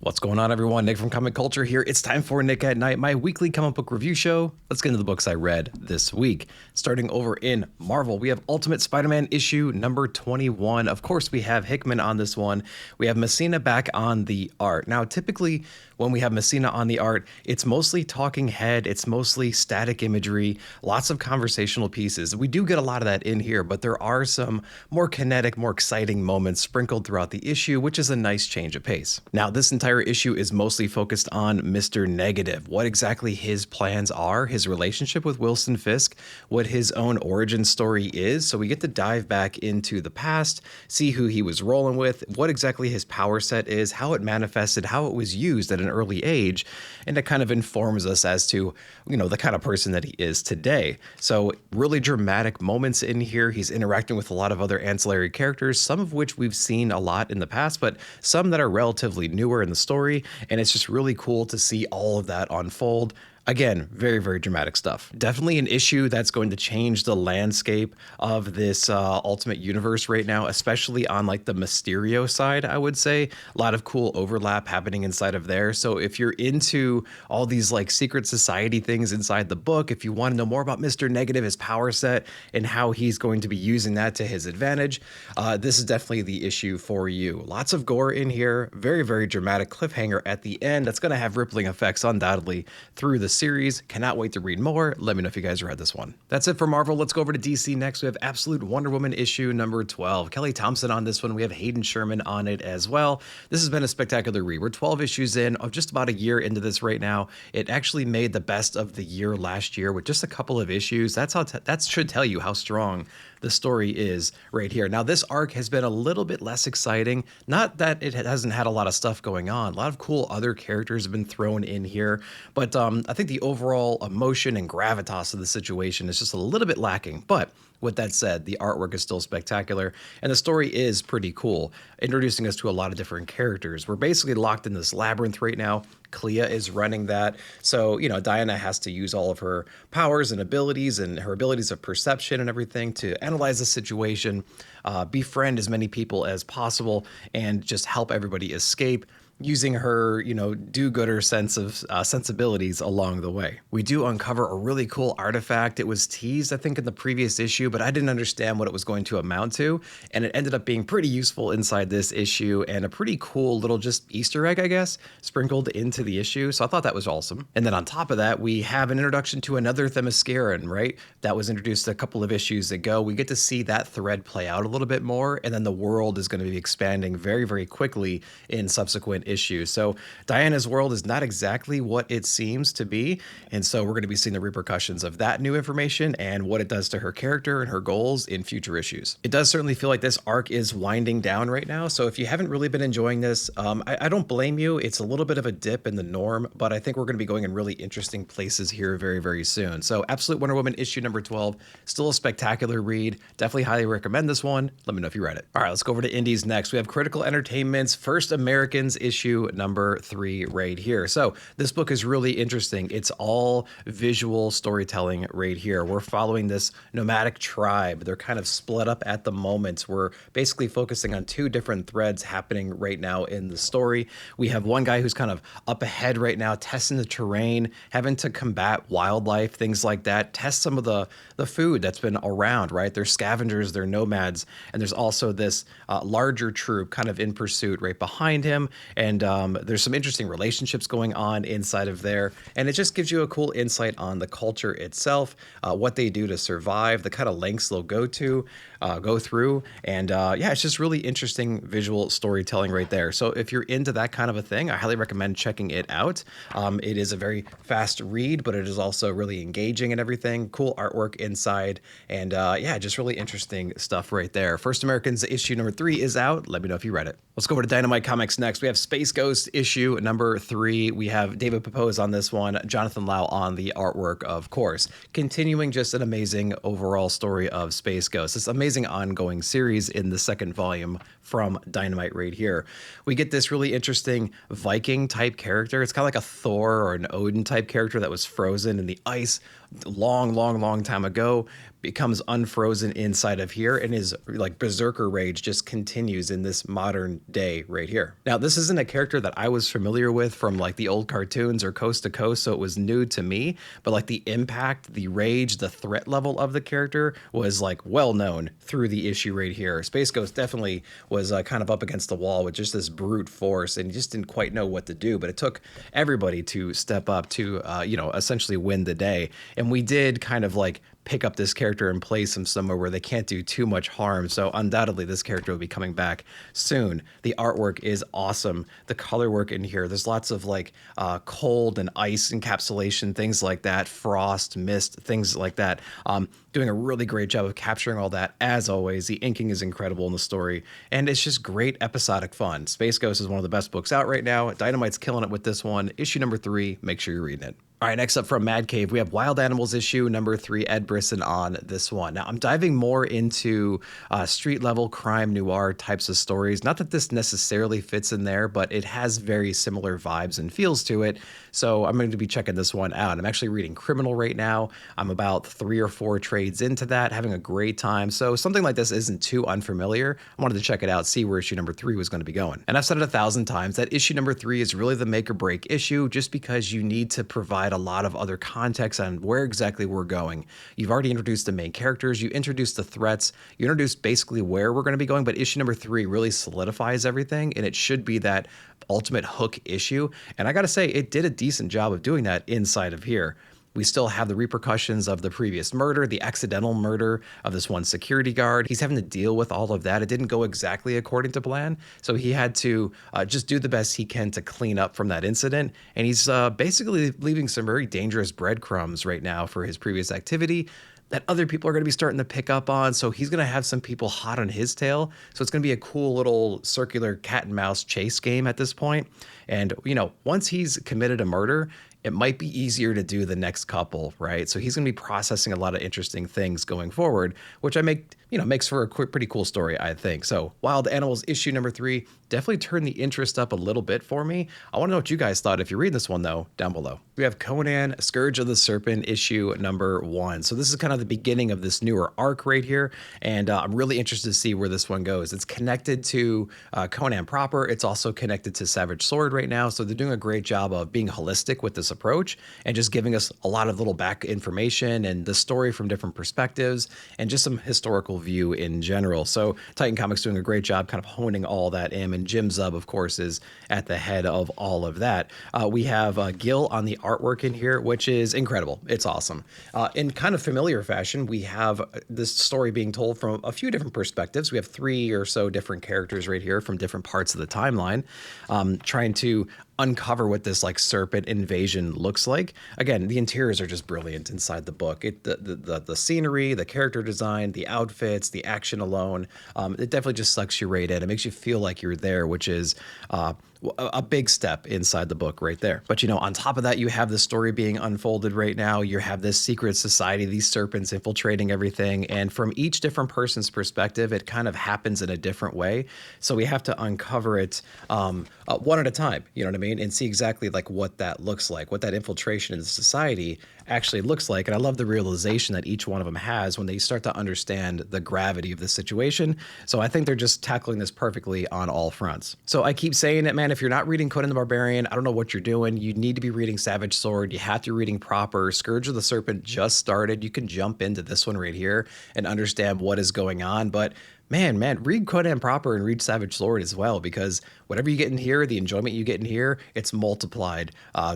What's going on, everyone? Nick from Comic Culture here. It's time for Nick at Night, my weekly comic book review show. Let's get into the books I read this week. Starting over in Marvel, we have Ultimate Spider-Man issue number 21. Of course, we have Hickman on this one. We have Messina back on the art. Now, typically, when we have Messina on the art, it's mostly talking head, it's mostly static imagery, lots of conversational pieces. We do get a lot of that in here, but there are some more kinetic, more exciting moments sprinkled throughout the issue, which is a nice change of pace. Now, this entire issue is mostly focused on Mr. Negative, what exactly his plans are, his relationship with Wilson Fisk, what his own origin story is. So we get to dive back into the past, see who he was rolling with, what exactly his power set is, how it manifested, how it was used at an early age, and it kind of informs us as to, the kind of person that he is today. So really dramatic moments in here. He's interacting with a lot of other ancillary characters, some of which we've seen a lot in the past, but some that are relatively newer in the story, and it's just really cool to see all of that unfold. Again, very, very dramatic stuff. Definitely an issue that's going to change the landscape of this Ultimate Universe right now, especially on like the Mysterio side, I would say. A lot of cool overlap happening inside of there. So if you're into all these like secret society things inside the book, if you want to know more about Mr. Negative, his power set, and how he's going to be using that to his advantage, this is definitely the issue for you. Lots of gore in here, very, very dramatic cliffhanger at the end that's going to have rippling effects undoubtedly through the series. Cannot wait to read more. Let me know if you guys read this one. That's it for Marvel. Let's go over to DC next. We have Absolute Wonder Woman issue number 12. Kelly Thompson on this one. We have Hayden Sherman on it as well. This has been a spectacular read. We're 12 issues in, of just about a year into this right now. It actually made the best of the year last year with just a couple of issues. That should tell you how strong the story is right here. Now, this arc has been a little bit less exciting. Not that it hasn't had a lot of stuff going on. A lot of cool other characters have been thrown in here, but I think the overall emotion and gravitas of the situation is just a little bit lacking. But with that said, the artwork is still spectacular, and the story is pretty cool, introducing us to a lot of different characters. We're basically locked in this labyrinth right now. Clea is running that. So, Diana has to use all of her powers and abilities and her abilities of perception and everything to analyze the situation, befriend as many people as possible, and just help everybody escape, using her, do-gooder sensibilities along the way. We do uncover a really cool artifact. It was teased, I think, in the previous issue, but I didn't understand what it was going to amount to, and it ended up being pretty useful inside this issue, and a pretty cool little just Easter egg, I guess, sprinkled into the issue, so I thought that was awesome. And then on top of that, we have an introduction to another Themysciran, right? That was introduced a couple of issues ago. We get to see that thread play out a little bit more, and then the world is going to be expanding very, very quickly in subsequent issues. So Diana's world is not exactly what it seems to be, and so we're going to be seeing the repercussions of that new information and what it does to her character and her goals in future issues. It does certainly feel like this arc is winding down right now, so if you haven't really been enjoying this, I don't blame you. It's a little bit of a dip in the norm, but I think we're going to be going in really interesting places here very, very soon. So Absolute Wonder Woman issue number 12, still a spectacular read. Definitely highly recommend this one. Let me know if you read it. All right, let's go over to indies next. We have Critical Entertainment's First Americans issue number 3 right here. So this book is really interesting. It's all visual storytelling right here. We're following this nomadic tribe. They're kind of split up at the moment. We're basically focusing on 2 different threads happening right now in the story. We have one guy who's kind of up ahead right now, testing the terrain, having to combat wildlife, things like that, test some of the food that's been around, right? They're scavengers, they're nomads, and there's also this larger troop kind of in pursuit right behind him, and there's some interesting relationships going on inside of there, and it just gives you a cool insight on the culture itself, what they do to survive, the kind of lengths they'll go through, and yeah, it's just really interesting visual storytelling right there. So if you're into that kind of a thing, I highly recommend checking it out. It is a very fast read, but it is also really engaging and everything. Cool artwork inside, and yeah, just really interesting stuff right there. First Americans issue number 3 is out. Let me know if you read it. Let's go over to Dynamite Comics next. We have Space Ghost issue number 3. We have David Pepose on this one, Jonathan Lau on the artwork, of course. Continuing just an amazing overall story of Space Ghost. This amazing ongoing series in the second volume from Dynamite right here. We get this really interesting Viking type character. It's kind of like a Thor or an Odin type character that was frozen in the ice long time ago, becomes unfrozen inside of here, and his like berserker rage just continues in this modern day right here. Now, this isn't a character that I was familiar with from like the old cartoons or Coast to Coast, so it was new to me, but like the impact, the rage, the threat level of the character was like well known through the issue right here. Space Ghost definitely was kind of up against the wall with just this brute force, and he just didn't quite know what to do, but it took everybody to step up to essentially win the day. And we did kind of like pick up this character and place him somewhere where they can't do too much harm. So undoubtedly this character will be coming back soon. The artwork is awesome. The color work in here, there's lots of like cold and ice encapsulation, things like that, frost, mist, things like that. Doing a really great job of capturing all that. As always, the inking is incredible in the story, and it's just great episodic fun. Space Ghost is one of the best books out right now. Dynamite's killing it with this one. Issue number 3, make sure you're reading it. All right, next up from Mad Cave, we have Wild Animals issue number 3, Ed Brisson on this one. Now, I'm diving more into street level crime noir types of stories. Not that this necessarily fits in there, but it has very similar vibes and feels to it. So I'm going to be checking this one out. I'm actually reading Criminal right now. I'm about 3 or 4 trades into that, having a great time. So something like this isn't too unfamiliar. I wanted to check it out, see where issue number 3 was going to be going. And I've said it 1,000 times that issue number 3 is really the make or break issue, just because you need to provide a lot of other context on where exactly we're going. You've already introduced the main characters, you introduced the threats, you introduced basically where we're going to be going, but issue number 3 really solidifies everything, and it should be that ultimate hook issue. And I gotta say, it did a decent job of doing that inside of here. We still have the repercussions of the previous murder, the accidental murder of this one security guard. He's having to deal with all of that. It didn't go exactly according to plan, so he had to just do the best he can to clean up from that incident. And he's basically leaving some very dangerous breadcrumbs right now for his previous activity that other people are going to be starting to pick up on. So he's going to have some people hot on his tail. So it's going to be a cool little circular cat and mouse chase game at this point. And, you know, once he's committed a murder, it might be easier to do the next couple, right? So he's going to be processing a lot of interesting things going forward, which makes for a pretty cool story, I think. So Wild Animals issue number 3 definitely turned the interest up a little bit for me. I want to know what you guys thought. If you read this one, though, down below. We have Conan, Scourge of the Serpent issue number 1. So this is kind of the beginning of this newer arc right here, and I'm really interested to see where this one goes. It's connected to Conan proper. It's also connected to Savage Sword right now, so they're doing a great job of being holistic with this approach and just giving us a lot of little back information and the story from different perspectives and just some historical view in general. So Titan Comics doing a great job kind of honing all that in, and Jim Zub, of course, is at the head of all of that. We have Gil on the artwork in here, which is incredible. It's awesome. In kind of familiar fashion, we have this story being told from a few different perspectives. We have 3 or so different characters right here from different parts of the timeline, trying to uncover what this like serpent invasion looks like. Again, the interiors are just brilliant inside the book. The scenery, the character design, the outfits, the action alone, it definitely just sucks you right in. It makes you feel like you're there, which is a big step inside the book right there. But, you know, on top of that, you have the story being unfolded right now. You have this secret society, these serpents infiltrating everything. And from each different person's perspective, it kind of happens in a different way. So we have to uncover it one at a time, you know what I mean? And see exactly like what that looks like, what that infiltration in society actually looks like. And I love the realization that each one of them has when they start to understand the gravity of the situation. So I think they're just tackling this perfectly on all fronts. So I keep saying it, man, if you're not reading Conan the Barbarian, I don't know what you're doing. You need to be reading Savage Sword. You have to be reading proper. Scourge of the Serpent just started. You can jump into this one right here and understand what is going on. But man, read Conan proper and read Savage Sword as well, because whatever you get in here, the enjoyment you get in here, it's multiplied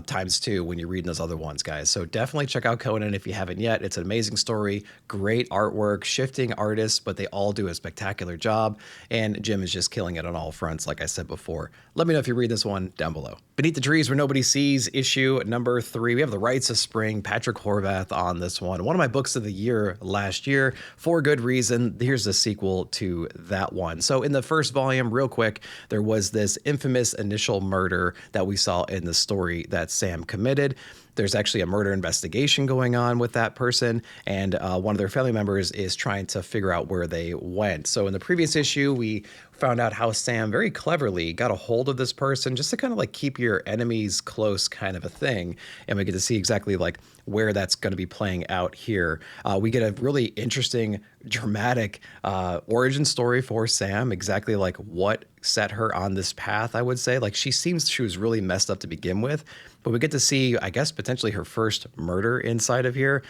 times 2 when you're reading those other ones, guys. So definitely check out Conan if you haven't yet. It's an amazing story, great artwork, shifting artists, but they all do a spectacular job. And Jim is just killing it on all fronts, like I said before. Let me know if you read this one down below. Beneath the Trees Where Nobody Sees, issue number 3. We have The Rites of Spring, Patrick Horvath on this one. One of my books of the year last year, for good reason. Here's the sequel to that one. So in the first volume, real quick, there was this infamous initial murder that we saw in the story that Sam committed. there's actually a murder investigation going on with that person, and one of their family members is trying to figure out where they went. So in the previous issue, we found out how Sam very cleverly got a hold of this person just to kind of like keep your enemies close kind of a thing. And we get to see exactly like where that's going to be playing out here. We get a really interesting, dramatic origin story for Sam, exactly like what set her on this path, I would say. Like she was really messed up to begin with, but we get to see, I guess, potentially her first murder inside of here.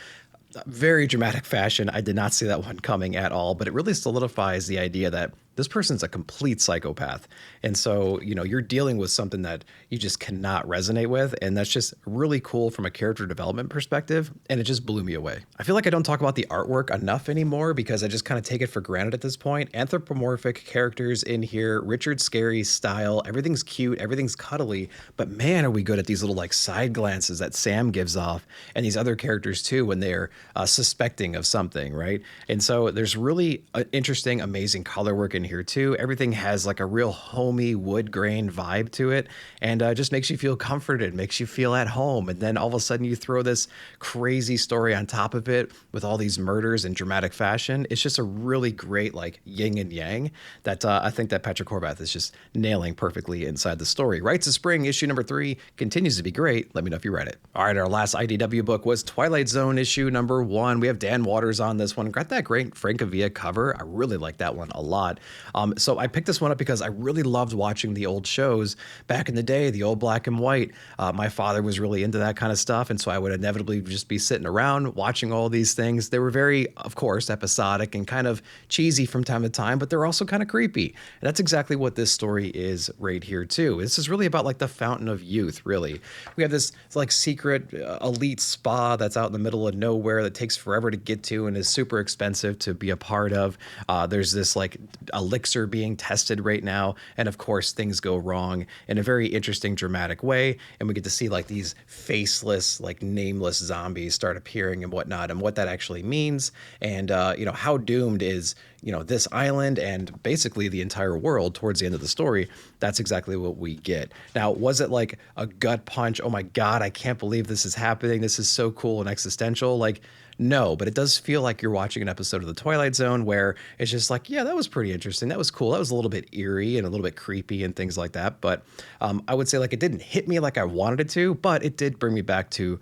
Very dramatic fashion. I did not see that one coming at all, but it really solidifies the idea that this person's a complete psychopath. And so, you're dealing with something that you just cannot resonate with. And that's just really cool from a character development perspective. And it just blew me away. I feel like I don't talk about the artwork enough anymore because I just kind of take it for granted at this point. Anthropomorphic characters in here, Richard Scarry's style, everything's cute, everything's cuddly, but man, are we good at these little like side glances that Sam gives off and these other characters too when they're suspecting of something, right? And so there's really interesting, amazing color work in here too. Everything has like a real homey wood grain vibe to it, and just makes you feel comforted, makes you feel at home. And then all of a sudden you throw this crazy story on top of it with all these murders in dramatic fashion. It's just a really great like yin and yang that I think that Patrick Horvath is just nailing perfectly inside the story. Rites of Spring issue number 3 continues to be great. Let me know if you read it. All right, our last IDW book was Twilight Zone issue number 1. We have Dan Waters on this one. Got that great Francavilla cover. I really like that one a lot. So I picked this one up because I really loved watching the old shows back in the day, the old black and white. My father was really into that kind of stuff, and so I would inevitably just be sitting around watching all these things. They were very, of course, episodic and kind of cheesy from time to time, but they're also kind of creepy. And that's exactly what this story is right here too. This is really about like the fountain of youth, really. We have this like secret elite spa that's out in the middle of nowhere that takes forever to get to and is super expensive to be a part of. There's this like elixir being tested right now, and of course things go wrong in a very interesting, dramatic way, and we get to see like these faceless, like nameless zombies start appearing and whatnot, and what that actually means, and how doomed is this island and basically the entire world towards the end of the story. That's exactly what we get. Now, was it like a gut punch? Oh my God, I can't believe this is happening. This is so cool and existential. Like, no, but it does feel like you're watching an episode of The Twilight Zone where it's just like, yeah, that was pretty interesting. That was cool. That was a little bit eerie and a little bit creepy and things like that. But I would say like it didn't hit me like I wanted it to, but it did bring me back to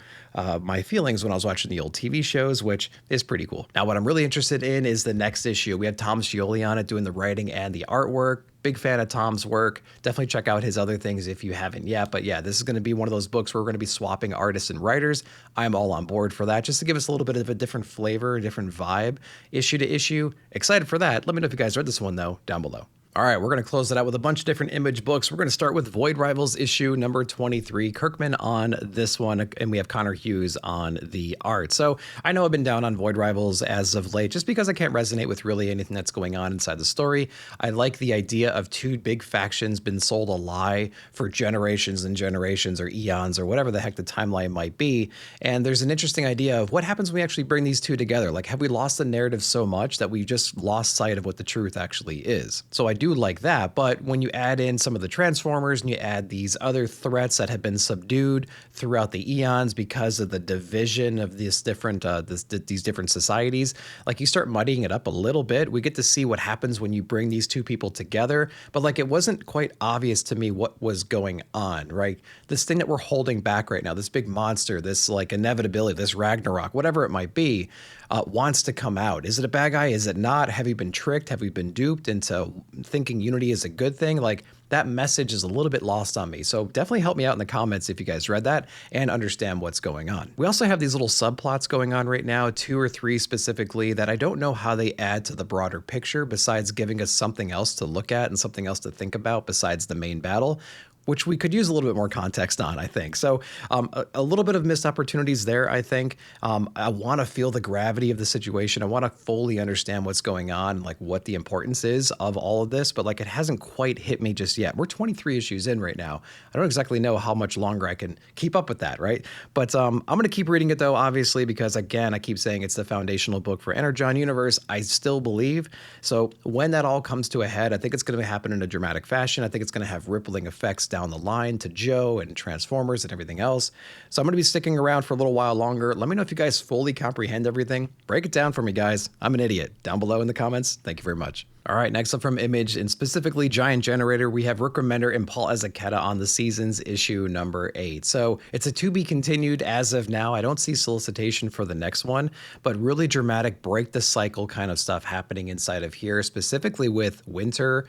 my feelings when I was watching the old TV shows, which is pretty cool. Now, what I'm really interested in is the next issue. We have Tom Scioli on it doing the writing and the artwork. Big fan of Tom's work. Definitely check out his other things if you haven't yet. But yeah, this is going to be one of those books where we're going to be swapping artists and writers. I'm all on board for that, just to give us a little bit of a different flavor, a different vibe, issue to issue. Excited for that. Let me know if you guys read this one, though, down below. All right, we're going to close it out with a bunch of different Image books. We're going to start with Void Rivals issue number 23. Kirkman on this one, and we have Connor Hughes on the art. So I know I've been down on Void Rivals as of late, just because I can't resonate with really anything that's going on inside the story. I like the idea of two big factions been sold a lie for generations and generations, or eons, or whatever the heck the timeline might be. And there's an interesting idea of what happens when we actually bring these two together. Like, have we lost the narrative so much that we just lost sight of what the truth actually is? So I do like that, but when you add in some of the Transformers and you add these other threats that have been subdued throughout the eons because of the division of these different societies, like you start muddying it up a little bit. We get to see what happens when you bring these two people together, but like it wasn't quite obvious to me what was going on, right? This thing that we're holding back right now, this big monster, this like inevitability, this Ragnarok, whatever it might be, wants to come out. Is it a bad guy? Is it not? Have we been tricked? Have we been duped into thinking unity is a good thing? Like, that message is a little bit lost on me. So definitely help me out in the comments if you guys read that and understand what's going on. We also have these little subplots going on right now, 2 or 3 specifically, that I don't know how they add to the broader picture besides giving us something else to look at and something else to think about besides the main battle, which we could use a little bit more context on, I think. So a little bit of missed opportunities there, I think. I want to feel the gravity of the situation. I want to fully understand what's going on, like what the importance is of all of this, but like it hasn't quite hit me just yet. We're 23 issues in right now. I don't exactly know how much longer I can keep up with that, right? But I'm going to keep reading it though, obviously, because again, I keep saying it's the foundational book for Energon Universe. I still believe. So when that all comes to a head, I think it's going to happen in a dramatic fashion. I think it's going to have rippling effects down the line to Joe and Transformers and everything else. So I'm going to be sticking around for a little while longer. Let me know if you guys fully comprehend everything. Break it down for me, guys. I'm an idiot. Down below in the comments. Thank you very much. All right, next up from Image, and specifically Giant Generator, we have Rick Remender and Paul Ezeketa on the season's issue number 8. So it's a to be continued as of now. I don't see solicitation for the next one, but really dramatic break the cycle kind of stuff happening inside of here, specifically with Winter,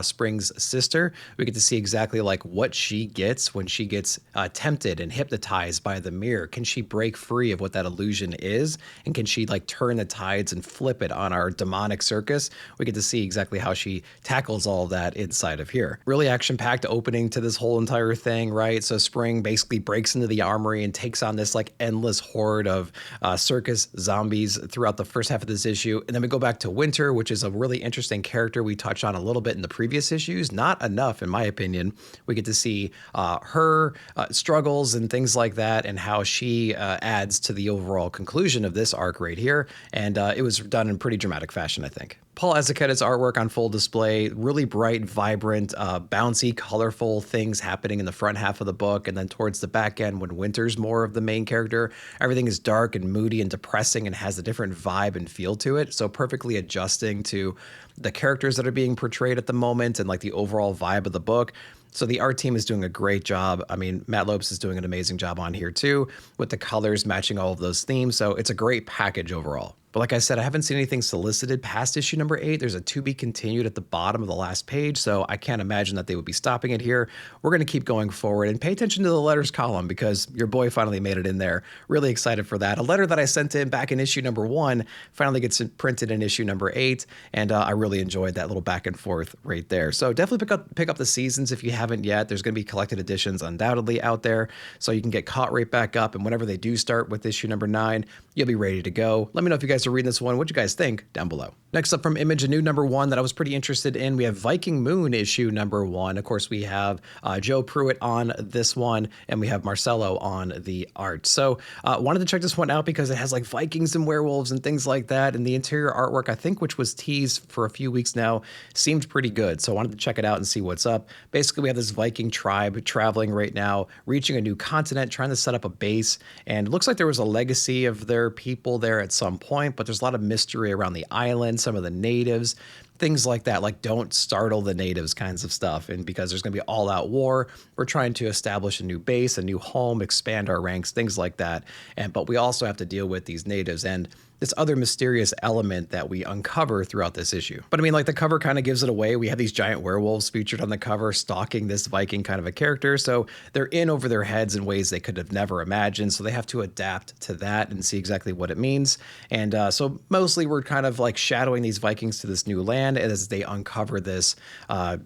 Spring's sister. We get to see exactly like what she gets when she gets tempted and hypnotized by the mirror. Can she break free of what that illusion is? And can she like turn the tides and flip it on our demonic circus? We get to see exactly how she tackles all of that inside of here. Really action-packed opening to this whole entire thing, right? So Spring basically breaks into the armory and takes on this like endless horde of circus zombies throughout the first half of this issue. And then we go back to Winter, which is a really interesting character we touched on a little bit in the previous issues. Not enough, in my opinion. We get to see her struggles and things like that, and how she adds to the overall conclusion of this arc right here. And it was done in pretty dramatic fashion, I think. Paul Ezeketa's artwork on full display, really bright, vibrant, bouncy, colorful things happening in the front half of the book. And then towards the back end, when Winter's more of the main character, everything is dark and moody and depressing and has a different vibe and feel to it. So perfectly adjusting to the characters that are being portrayed at the moment and like the overall vibe of the book. So the art team is doing a great job. I mean, Matt Lopes is doing an amazing job on here too, with the colors matching all of those themes. So it's a great package overall. But like I said, I haven't seen anything solicited past issue number 8. There's a to be continued at the bottom of the last page, so I can't imagine that they would be stopping it here. We're going to keep going forward and pay attention to the letters column because your boy finally made it in there. Really excited for that. A letter that I sent in back in issue number 1 finally gets printed in issue number 8, and I really enjoyed that little back and forth right there. So definitely pick up the seasons if you haven't yet. There's going to be collected editions undoubtedly out there, so you can get caught right back up, and whenever they do start with issue number 9, you'll be ready to go. Let me know if you guys are reading this one. What you guys think down below. Next up from Image, a new number 1 that I was pretty interested in. We have Viking Moon issue number 1. Of course, we have Joe Pruitt on this one, and we have Marcelo on the art. So wanted to check this one out because it has like Vikings and werewolves and things like that. And the interior artwork, I think, which was teased for a few weeks now, seemed pretty good. So I wanted to check it out and see what's up. Basically, we have this Viking tribe traveling right now, reaching a new continent, trying to set up a base. And it looks like there was a legacy of their people there at some point, but there's a lot of mystery around the island, some of the natives, things like that, like don't startle the natives kinds of stuff. And because there's going to be all out war, we're trying to establish a new base, a new home, expand our ranks, things like that. But we also have to deal with these natives and this other mysterious element that we uncover throughout this issue. But I mean, like the cover kind of gives it away. We have these giant werewolves featured on the cover stalking this Viking kind of a character. So they're in over their heads in ways they could have never imagined. So they have to adapt to that and see exactly what it means. And so mostly we're kind of like shadowing these Vikings to this new land as they uncover this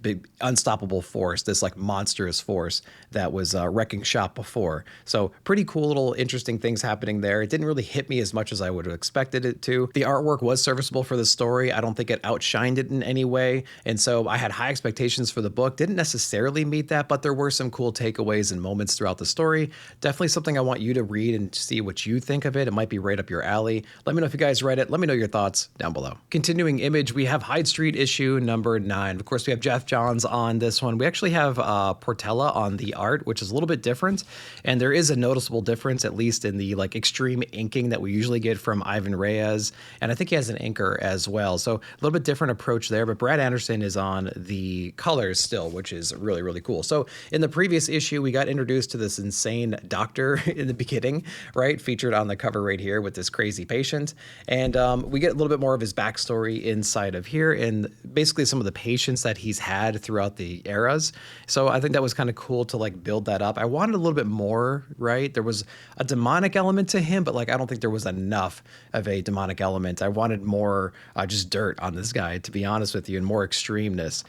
big unstoppable force, this like monstrous force that was wrecking shop before. So pretty cool little interesting things happening there. It didn't really hit me as much as I would have expected it to. The artwork was serviceable for the story. I don't think it outshined it in any way. And so I had high expectations for the book. Didn't necessarily meet that, but there were some cool takeaways and moments throughout the story. Definitely something I want you to read and see what you think of it. It might be right up your alley. Let me know if you guys read it. Let me know your thoughts down below. Continuing Image, we have Hyde Street issue number 9. Of course, we have Jeff Johns on this one. We actually have Portela on the art, which is a little bit different. And there is a noticeable difference, at least in the like extreme inking that we usually get from Ivan Reyes, and I think he has an inker as well. So a little bit different approach there, but Brad Anderson is on the colors still, which is really, really cool. So in the previous issue, we got introduced to this insane doctor in the beginning, right? Featured on the cover right here with this crazy patient. And we get a little bit more of his backstory inside of here and basically some of the patients that he's had throughout the eras. So I think that was kind of cool to like build that up. I wanted a little bit more, right? There was a demonic element to him, but like I don't think there was enough of a demonic element. I wanted more just dirt on this guy, to be honest with you, and more extremeness.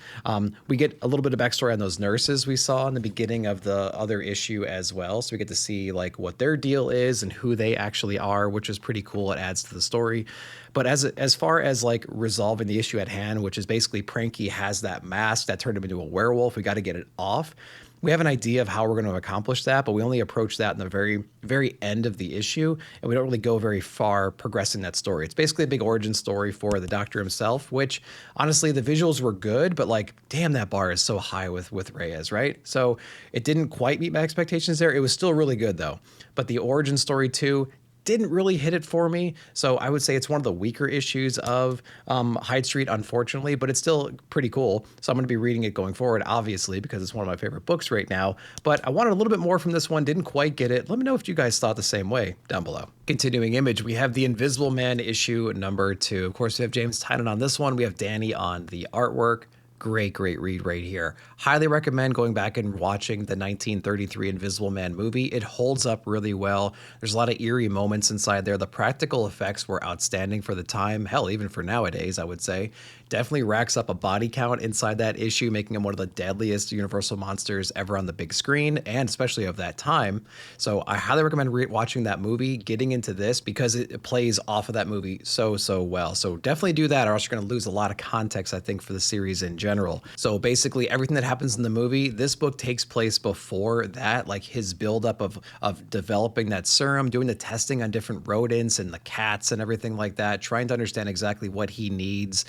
We get a little bit of backstory on those nurses we saw in the beginning of the other issue as well. So we get to see like what their deal is and who they actually are, which is pretty cool. It adds to the story. But as far as like resolving the issue at hand, which is basically Pranky has that mask that turned him into a werewolf, we got to get it off. we have an idea of how we're going to accomplish that, but we only approach that in the very, very end of the issue, and we don't really go very far progressing that story. It's basically a big origin story for the Doctor himself, which honestly, the visuals were good, but like, damn, that bar is so high with Reyes, right? So it didn't quite meet my expectations there. It was still really good though. But the origin story too didn't really hit it for me. So I would say it's one of the weaker issues of Hyde Street, unfortunately, but it's still pretty cool. So I'm going to be reading it going forward, obviously, because it's one of my favorite books right now. But I wanted a little bit more from this one, didn't quite get it. Let me know if you guys thought the same way down below. Continuing image, we have the Invisible Man issue number 2. Of course, we have James Tynion on this one. We have Danny on the artwork. Great read right here. Highly recommend going back and watching the 1933 Invisible Man movie. It holds up really well. There's a lot of eerie moments inside there. The practical effects were outstanding for the time. Hell, even for nowadays, I would say. Definitely racks up a body count inside that issue, making him one of the deadliest Universal monsters ever on the big screen, and especially of that time. So I highly recommend watching that movie, getting into this, because it plays off of that movie so well. So definitely do that, or else you're going to lose a lot of context, I think, for the series in general. So basically everything that happens in the movie, this book takes place before that, like his buildup of developing that serum, doing the testing on different rodents and the cats and everything like that, trying to understand exactly what he needs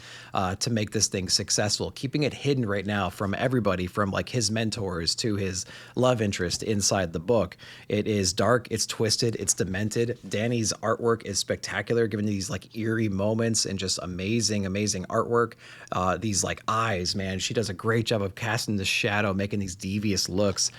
to make this thing successful, keeping it hidden right now from everybody, from like his mentors to his love interest inside the book. It is dark, it's twisted, it's demented. Danny's artwork is spectacular, given these like eerie moments and just amazing artwork. These like eyes, man, she does a great job of casting the shadow, making these devious looks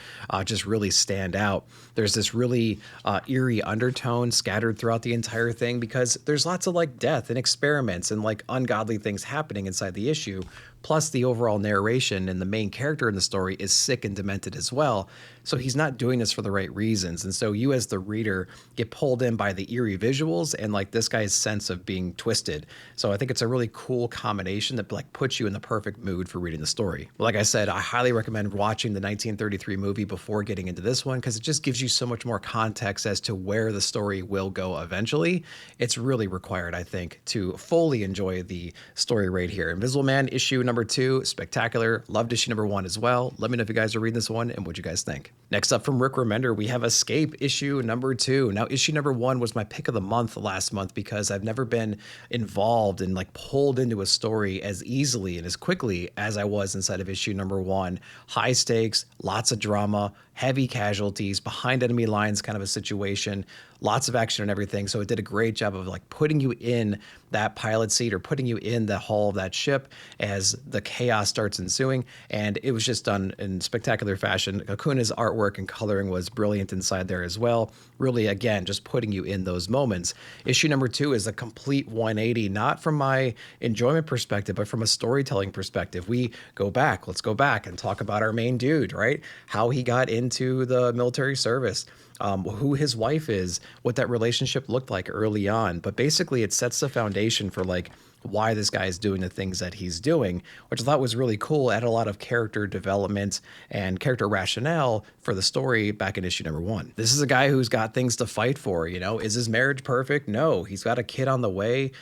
just really stand out. There's this really eerie undertone scattered throughout the entire thing, because there's lots of like death and experiments and like ungodly things happening inside the issue. Plus the overall narration and the main character in the story is sick and demented as well. So he's not doing this for the right reasons. And so you as the reader get pulled in by the eerie visuals and like this guy's sense of being twisted. So I think it's a really cool combination that like puts you in the perfect mood for reading the story. Like I said, I highly recommend watching the 1933 movie before getting into this one, because it just gives you so much more context as to where the story will go eventually. It's really required, I think, to fully enjoy the story right here. Invisible Man issue number 2, spectacular. Loved issue number 1 as well. Let me know if you guys are reading this one and what you guys think. Next up from Rick Remender, we have Escape issue number 2. Now, issue number 1 was my pick of the month last month, because I've never been involved and like pulled into a story as easily and as quickly as I was inside of issue number 1. High stakes, lots of drama, heavy casualties, behind enemy lines kind of a situation, lots of action and everything. So it did a great job of like putting you in that pilot seat, or putting you in the hull of that ship as the chaos starts ensuing. And it was just done in spectacular fashion. Akuna's artwork and coloring was brilliant inside there as well. Really, again, just putting you in those moments. Issue number 2 is a complete 180, not from my enjoyment perspective, but from a storytelling perspective. We go back, let's go back and talk about our main dude, right? How he got into the military service. Who his wife is, what that relationship looked like early on. But basically it sets the foundation for like why this guy is doing the things that he's doing, which I thought was really cool. It had a lot of character development and character rationale for the story back in issue number 1. This is a guy who's got things to fight for, you know. Is his marriage perfect? No. He's got a kid on the way.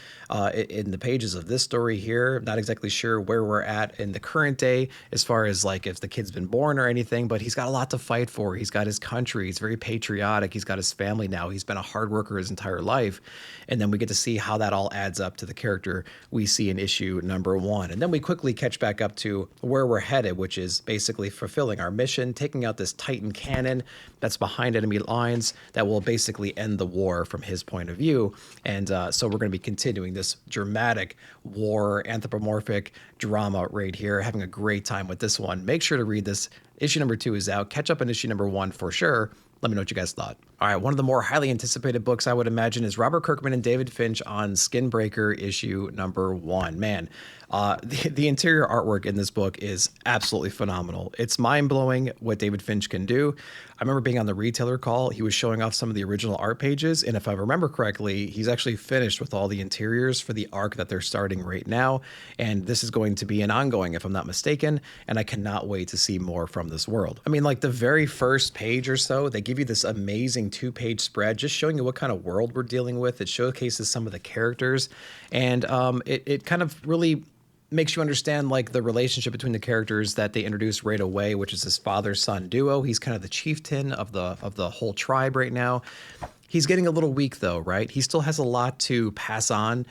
In the pages of this story here, not exactly sure where we're at in the current day as far as like if the kid's been born or anything, but he's got a lot to fight for. He's got his country. He's very patriotic. He's got his family now. He's been a hard worker his entire life. And then we get to see how that all adds up to the character we see in issue number 1. And then we quickly catch back up to where we're headed, which is basically fulfilling our mission, taking out this Titan cannon that's behind enemy lines that will basically end the war from his point of view. And so we're going to be continuing this dramatic war, anthropomorphic drama right here, having a great time with this one. Make sure to read this. Issue number 2 is out. Catch up on issue number 1 for sure. Let me know what you guys thought. All right, one of the more highly anticipated books I would imagine is Robert Kirkman and David Finch on Skinbreaker issue number 1. Man, the interior artwork in this book is absolutely phenomenal. It's mind-blowing what David Finch can do. I remember being on the retailer call. He was showing off some of the original art pages, and if I remember correctly, he's actually finished with all the interiors for the arc that they're starting right now, and this is going to be an ongoing, if I'm not mistaken, and I cannot wait to see more from this world. I mean, like the very first page or so, they give you this amazing 2-page spread just showing you what kind of world we're dealing with. It showcases some of the characters, and it kind of really makes you understand like the relationship between the characters that they introduced right away, which is this father-son duo. He's kind of the chieftain of the whole tribe right now. He's getting a little weak though, right? He still has a lot to pass on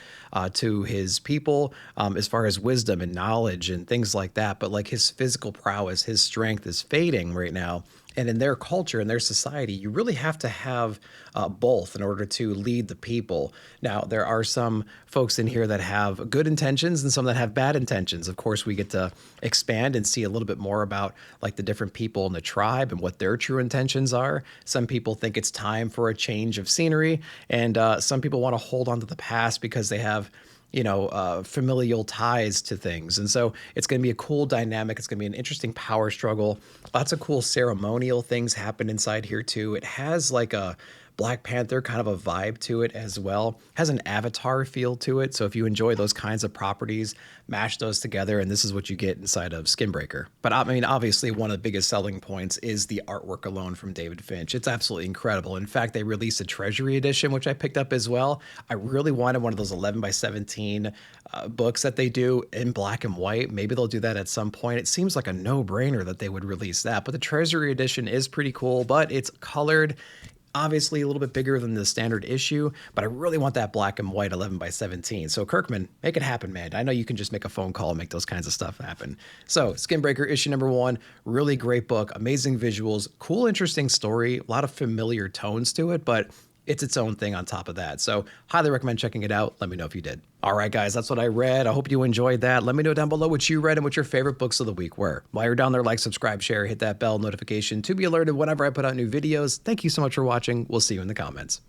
to his people as far as wisdom and knowledge and things like that. But like his physical prowess, his strength is fading right now. And in their culture, in their society, you really have to have both in order to lead the people. Now, there are some folks in here that have good intentions and some that have bad intentions. Of course, we get to expand and see a little bit more about like the different people in the tribe and what their true intentions are. Some people think it's time for a change of scenery, and some people want to hold on to the past because they have familial ties to things. And so it's going to be a cool dynamic. It's going to be an interesting power struggle. Lots of cool ceremonial things happen inside here too. It has like a Black Panther kind of a vibe to it as well. Has an Avatar feel to it. So if you enjoy those kinds of properties, mash those together, and this is what you get inside of Skinbreaker. But I mean, obviously one of the biggest selling points is the artwork alone from David Finch. It's absolutely incredible. In fact, they released a Treasury edition, which I picked up as well. I really wanted one of those 11 by 17 books that they do in black and white. Maybe they'll do that at some point. It seems like a no-brainer that they would release that. But the Treasury edition is pretty cool, but it's colored. Obviously a little bit bigger than the standard issue, but I really want that black and white 11 by 17. So Kirkman, make it happen, man. I know you can just make a phone call and make those kinds of stuff happen. So Skinbreaker issue number 1, really great book, amazing visuals, cool, interesting story, a lot of familiar tones to it, but it's its own thing on top of that. So highly recommend checking it out. Let me know if you did. All right, guys, that's what I read. I hope you enjoyed that. Let me know down below what you read and what your favorite books of the week were. While you're down there, like, subscribe, share, hit that bell notification to be alerted whenever I put out new videos. Thank you so much for watching. We'll see you in the comments.